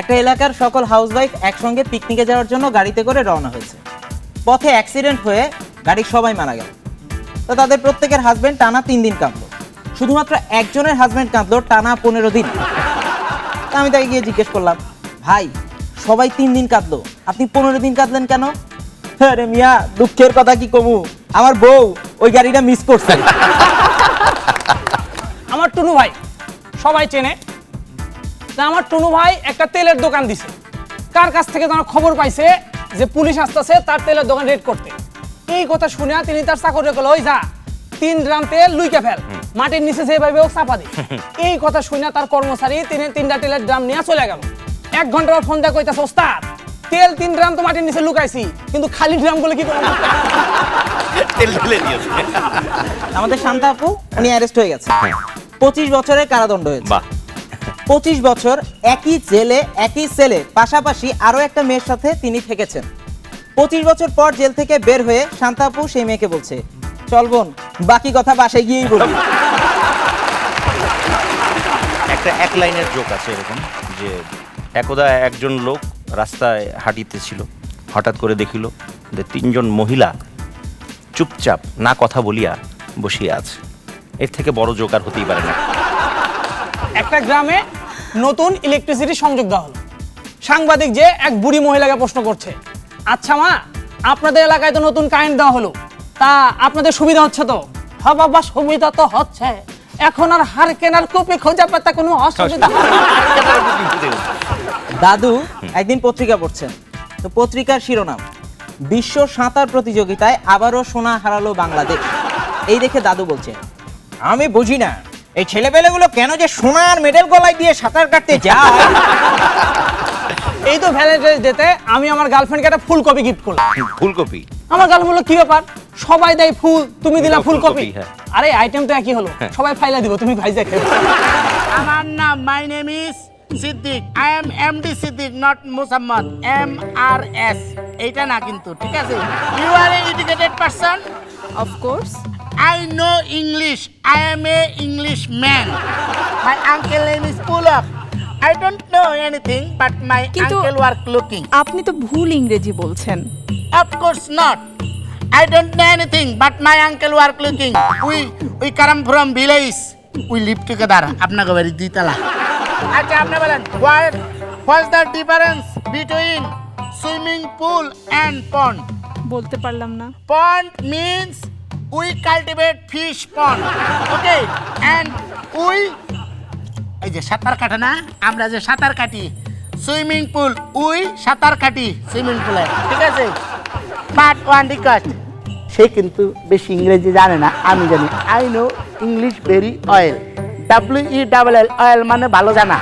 একটা এলাকার সকল হাউসওয়াইফ একসঙ্গে পিকনিকে যাওয়ার জন্য গাড়িতে করে রওনা হয়েছে। পথে অ্যাক্সিডেন্ট হয়ে গাড়ির সবাই মারা গেল। তো তাদের প্রত্যেকের হাজবেন্ড টানা 3 দিন কাঁদলো। শুধুমাত্র একজনের হাজবেন্ড কাঁদলো টানা 15 দিন। আমি তাকে গিয়ে জিজ্ঞেস করলাম, ভাই সবাই 3 দিন কাঁদলো, আপনি 15 দিন কাঁদলেন কেন? আরে মিয়া, দুঃখের কথা কি কমু, আমার বউ ওই গাড়িটা মিস করছে। আমার টুনু ভাই সবাই চেনে। তা আমার টুনু ভাই একটা তেলের দোকান দিছে। কার কাছ থেকে যেন খবর পাইছে যে পুলিশ আসতেছে তার তেলের দোকান রেড করতে। এই কথা শুনে তিনি তার চাকরে কল, ওই যা 3 ড্রাম তেল লুইকে ফেল, মাটির নিচে যেভাবে হোক চাপা দি। এই কথা শুনে তার কর্মচারী 3টা তেলের ড্রাম নিয়ে চলে গেল। 1 ঘন্টা পর ফোন দিয়ে কইতাছে, ওস্তাদ তেল 3 ড্রাম তো মাটির নিচে লুকাইছি, কিন্তু খালি ড্রাম গুলো কি করব? তেল ঢেলে দিয়েছে। আমাদের শান্তা আপু উনি অ্যারেস্ট হয়ে গেছে, 25 বছরের কারাদণ্ড হয়েছে। বাহ, 25 বছর একই জেলে একই সেলে পাশাপাশি আরো একটা মেয়ের সাথে তিনি থেকেছেন। 25 বছর পর জেল থেকে বের হয়ে শান্তা আপু সেই মেয়েকে বলছে, চল বোন বাকি কথা বাসায় গিয়েই বলি। একটা এক লাইনের জোক আছে এরকম যে একদা একজন লোক রাস্তায় হাঁটিতেছিল, হঠাৎ করে দেখিল যে 3 জন মহিলা চুপচাপ না কথা বলিয়া বসিয়া আছে। এর থেকে বড় জোক আর হতেই পারে না। একটা গ্রামে নতুন ইলেকট্রিসিটি সংযোগ দেওয়া হলো। সাংবাদিক যে এক বুড়ি মহিলাকে প্রশ্ন করছে, আচ্ছা মা, আপনাদের এলাকায় তো নতুন কারেন্ট দেওয়া হলো, তা আপনাদের সুবিধা হচ্ছে তো? হ্যাঁ বাবা, সুবিধা তো হচ্ছে, এখন আর হার কেনার কপি খোঁজা পাতা কোনো অসুবিধা হয় না। দাদু একদিন পত্রিকা পড়ছেন, তো পত্রিকার শিরোনাম, বিশ্ব সাঁতার প্রতিযোগিতায় আবারও সোনা হারালো বাংলাদেশ। এই দেখে দাদু বলছে, আমি বুঝি না এই ছেলেপেলেগুলো কেন যে সোনার মেডেল গলায় দিয়ে সাঁতার কাটতে যায়। এই তো ভ্যালেন্টাইন্স ডেতে আমি আমার গার্লফ্রেন্ডকে একটা ফুলকপি গিফট করলাম। ফুলকপি? আমার গার্লফ্রেন্ড বলল, কি ব্যাপার, সবাই দেয় ফুল, তুমি দিলা ফুলকপি? ফুলকপি, হ্যাঁ। আরে আইটেম তো একই হলো, সবাই ফাইলা দিব, তুমি ভাইজা খেয়ে। আমার নাম, my name is Siddique. I am MD Siddique, not Musammad, MRS। এইটা না কিন্তু, ঠিক আছে? You are a educated person? Of course. I know English. I am a English man. My uncle name is Pulak. I don't know anything, but my কিন্তু- uncle work looking. আপনি তো ভুল ইংরেজি বলছেন। Of course not. I don't know anything, but my uncle work looking. We come from village. We live together. আপনাকে বাড়ি 2 তলা। আচ্ছা আপনি বলেন, what's the difference between swimming pool and pond? বলতে পারলাম না। Pond means we cultivate fish pond. Okay? And we এই যে সাঁতার কাটে না, আমরা যে সাঁতার কাটি, সুইমিং পুল, উই সাঁতার কাটি সুইমিং পুলে, ঠিক আছে? বাট ওয়ান রিকোয়েস্ট, সে কিন্তু বেশি ইংরেজি জানে না, আমি জানি। I know English very well. WELL, oil মানে ভালো জানা।